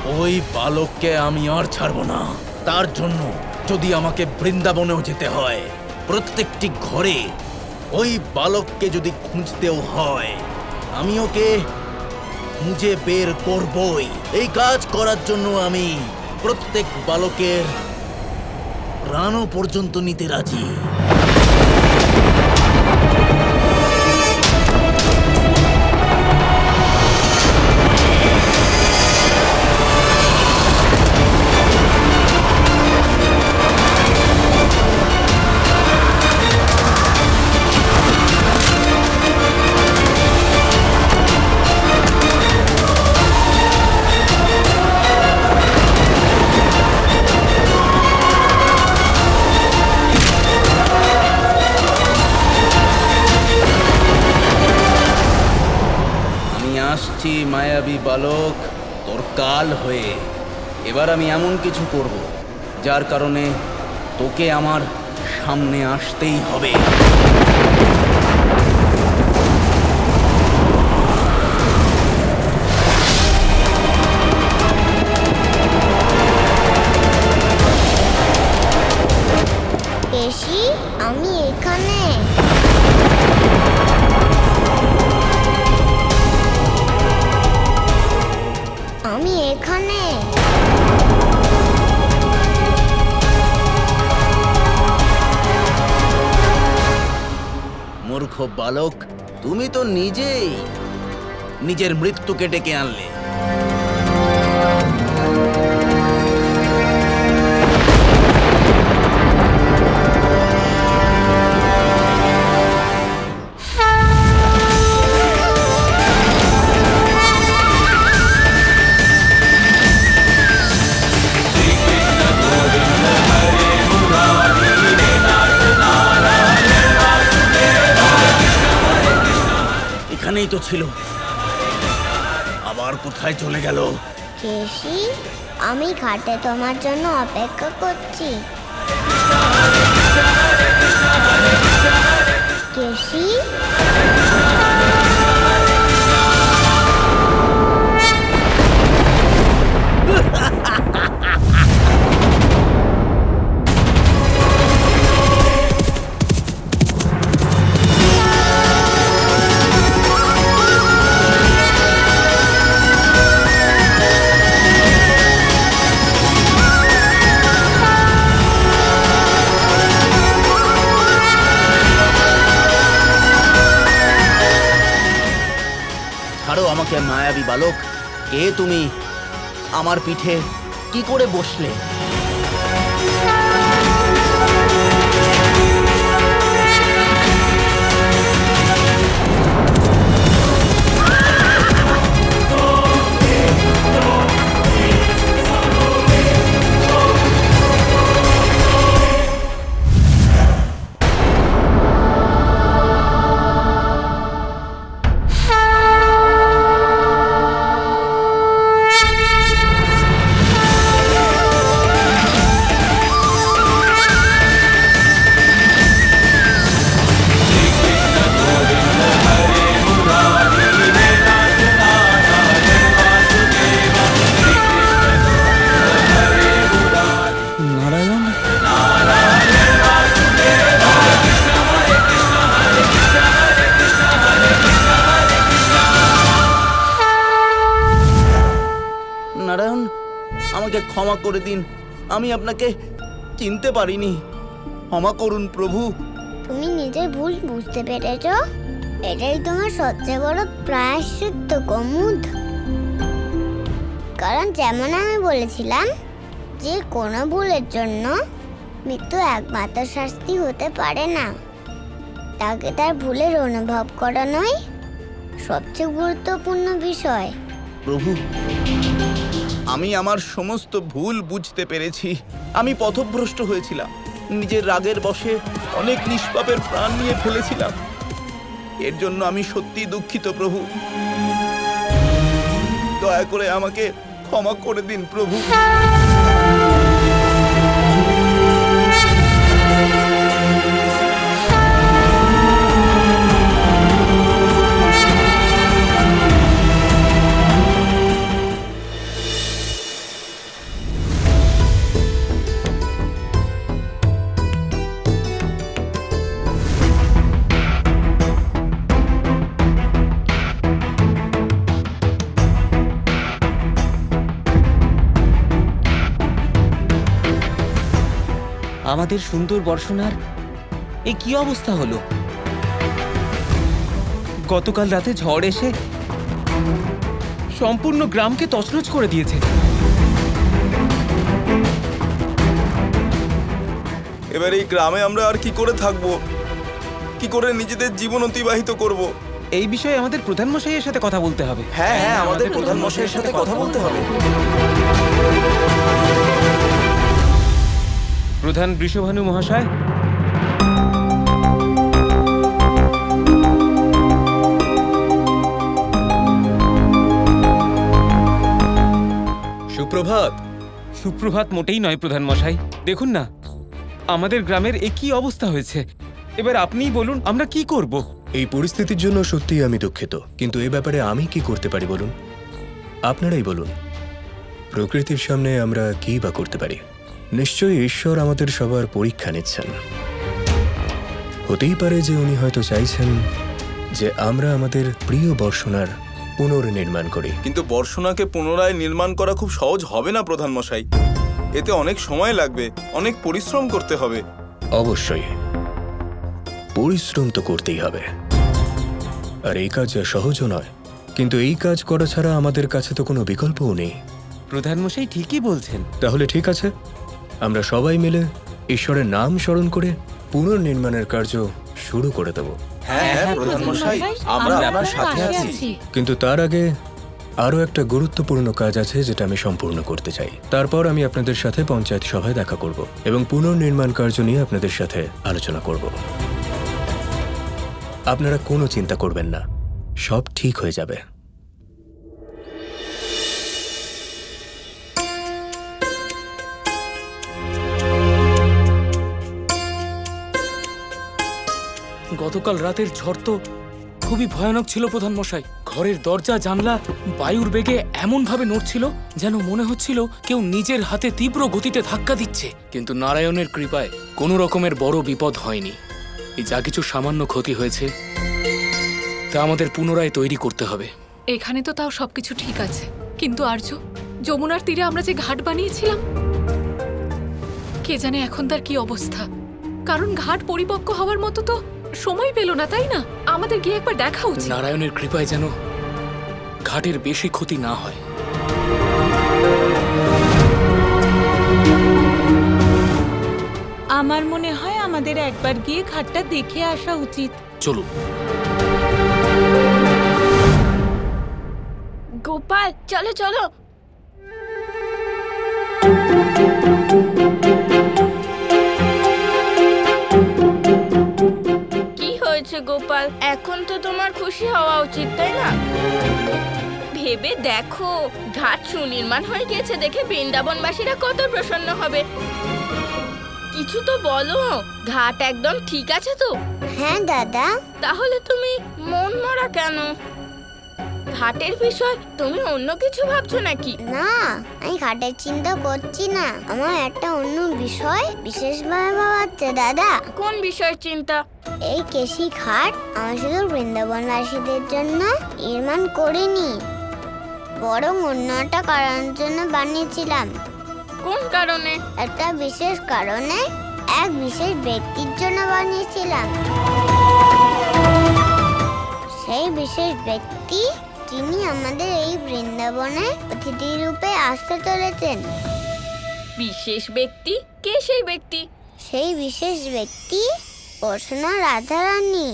ওই বালককে আমি আর ছাড়বো না। তার জন্য যদি আমাকে বৃন্দাবনেও যেতে হয়, প্রত্যেকটি ঘরে ওই বালককে যদি খুঁজতেও হয়, আমি ওকে খুঁজে বের করবই। এই কাজ করার জন্য আমি প্রত্যেক বালকের প্রাণও পর্যন্ত নিতে রাজি। আসছি মায়াবী বালক, তোর কাল হয়ে। এবার আমি এমন কিছু করব যার কারণে তোকে আমার সামনে আসতেই হবে। কেশি, আমি এখানে। আমি এখানে। মূর্খ বালক, তুমি তো নিজেই নিজের মৃত্যুকে ডেকে আনলে। এখানেই তো ছিল, আবার কোথায় চলে গেল? কেশি, আমি ঘাটে তোমার জন্য অপেক্ষা করছি। কেশি, ছাড়ো আমাকে মায়াবী বালক। কে তুমি? আমার পিঠে কি করে বসলে? নারায়ণ, আমাকে ক্ষমা করে দিন, আমি আপনাকে চিনতে পারিনি। ক্ষমা করুন প্রভু। তুমি নিজের ভুল বুঝতে পেরেছ? এটাই তোমার সবচেয়ে বড় প্রায়শ্চিত্ত কুমুদ। কারণ যেমন আমি বলেছিলাম যে কোনো ভুলের জন্য মৃত্যু একমাত্র শাস্তি হতে পারে না, তাকে তার ভুলের অনুভব করানোই সবচেয়ে গুরুত্বপূর্ণ বিষয়। প্রভু, আমি আমার সমস্ত ভুল বুঝতে পেরেছি। আমি পথভ্রষ্ট হয়েছিলাম, নিজের রাগের বশে অনেক নিষ্পাপের প্রাণ নিয়ে ফেলেছিলাম। এর জন্য আমি সত্যি দুঃখিত প্রভু। দয়া করে আমাকে ক্ষমা করে দিন প্রভু। আমাদের সুন্দর বর্ষণার এ কি অবস্থা হলো? গতকাল রাতে ঝড় এসে সম্পূর্ণ গ্রামকে তছনছ করে দিয়েছে। এবার এই গ্রামে আমরা আর কি করে থাকবো, কি করে নিজেদের জীবন অতিবাহিত করব? এই বিষয়ে আমাদের প্রধান মশাইয়ের সাথে কথা বলতে হবে। হ্যাঁ হ্যাঁ, আমাদের প্রধান মশাইয়ের সাথে কথা বলতে হবে। প্রধান বৃষভানু মহাশয়, সুপ্রভাত। সুপ্রভাত মোটেই নয় প্রধান মশাই। দেখুন না, আমাদের গ্রামের এ কি অবস্থা হয়েছে। এবার আপনিই বলুন আমরা কি করব। এই পরিস্থিতির জন্য সত্যিই আমি দুঃখিত, কিন্তু এ ব্যাপারে আমি কি করতে পারি বলুন? আপনারাই বলুন, প্রকৃতির সামনে আমরা কি বা করতে পারি? নিশ্চয়ই ঈশ্বর আমাদের সবার পরীক্ষা নিচ্ছেন। হতেই পারে যে উনি হয়তো চাইছেন যে আমরা আমাদের প্রিয় বর্ষণার পুনর্নির্মাণ করি। কিন্তু বর্ষণাকে পুনরায় নির্মাণ করা খুব সহজ হবে না প্রধান মশাই। এতে অনেক সময় লাগবে, অনেক পরিশ্রম করতে হবে। অবশ্যই পরিশ্রম তো করতেই হবে, আর এই কাজ সহজও নয়। কিন্তু এই কাজ করা ছাড়া আমাদের কাছে তো কোনো বিকল্পও নেই। প্রধান মশাই ঠিকই বলছেন। তাহলে ঠিক আছে, আমরা সবাই মিলে ঈশ্বরের নাম স্মরণ করে পুনর্নির্মাণের কার্য শুরু করে দেব। হ্যাঁ হ্যাঁ প্রধান মশাই, আমরা আপনার সাথে আছি। কিন্তু তার আগে আরও একটা গুরুত্বপূর্ণ কাজ আছে যেটা আমি সম্পূর্ণ করতে চাই। তারপর আমি আপনাদের সাথে পঞ্চায়েত সভায় দেখা করব এবং পুনর্নির্মাণ কার্য নিয়ে আপনাদের সাথে আলোচনা করব। আপনারা কোনো চিন্তা করবেন না, সব ঠিক হয়ে যাবে। গতকাল রাতের ঝড় তো খুবই ভয়ানক ছিল প্রধান মশাই। ঘরের দরজা জানলা বায়ুর বেগে এমন ভাবে নড়ছিল যেন মনে হচ্ছিল কেউ নিজের হাতে তীব্র গতিতে ধাক্কা দিচ্ছে। কিন্তু নারায়ণের কৃপায় কোনো রকমের বড় বিপদ হয়নি। এই যা কিছু সামান্য ক্ষতি হয়েছে তা আমাদের পুনরায় তৈরি করতে হবে। এখানে তো তাও সবকিছু ঠিক আছে, কিন্তু আর্য, যমুনার তীরে আমরা যে ঘাট বানিয়েছিলাম, কে জানে এখন তার কি অবস্থা। কারণ ঘাট পরিপক্ক হওয়ার মতো তো সময় পেল না, তাই না? আমাদের গিয়ে একবার দেখা উচিত। নারায়ণের কৃপায় যেন ঘাটের বেশি ক্ষতি না হয়। আমার মনে হয় আমাদের একবার গিয়ে ঘাটটা দেখে আসা উচিত। চলুন। গোপাল, চলো চলো। কি হয়েছে গোপাল? এখন তো তোমার খুশি হওয়া উচিত, তাই না? ভেবে দেখো, ঘাট সুনির্মাণ হয়ে গেছে দেখে বৃন্দাবনবাসীরা কত প্রসন্ন হবে। কিছু তো বলো, ঘাট একদম ঠিক আছে তো? হ্যাঁ দাদা। তাহলে তুমি মন মরা কেন? ঘাটের বিষয় তুমি অন্য কিছু ভাবছো নাকি? না, আমি ঘাটের চিন্তা করছি না। আমার একটা অন্য বিষয় বিশেষভাবে ভাবাচ্ছে দাদা। কোন বিষয়ের চিন্তা? এই কেশি ঘাট আমি শুধু বৃন্দাবনবাসীদের জন্য নির্মাণ করিনি, বরং অন্য একটা কারণের জন্য বানিয়েছিলাম। কোন কারণে? একটা বিশেষ কারণে, এক বিশেষ ব্যক্তির জন্য বানিয়েছিলাম। সেই বিশেষ ব্যক্তি যিনি আমাদের এই বৃন্দাবনে অতিথি রূপে আসতে চলেছেন। বিশেষ ব্যক্তি? কে সেই ব্যক্তি? সেই বিশেষ ব্যক্তি বর্ষণা রাধারানী।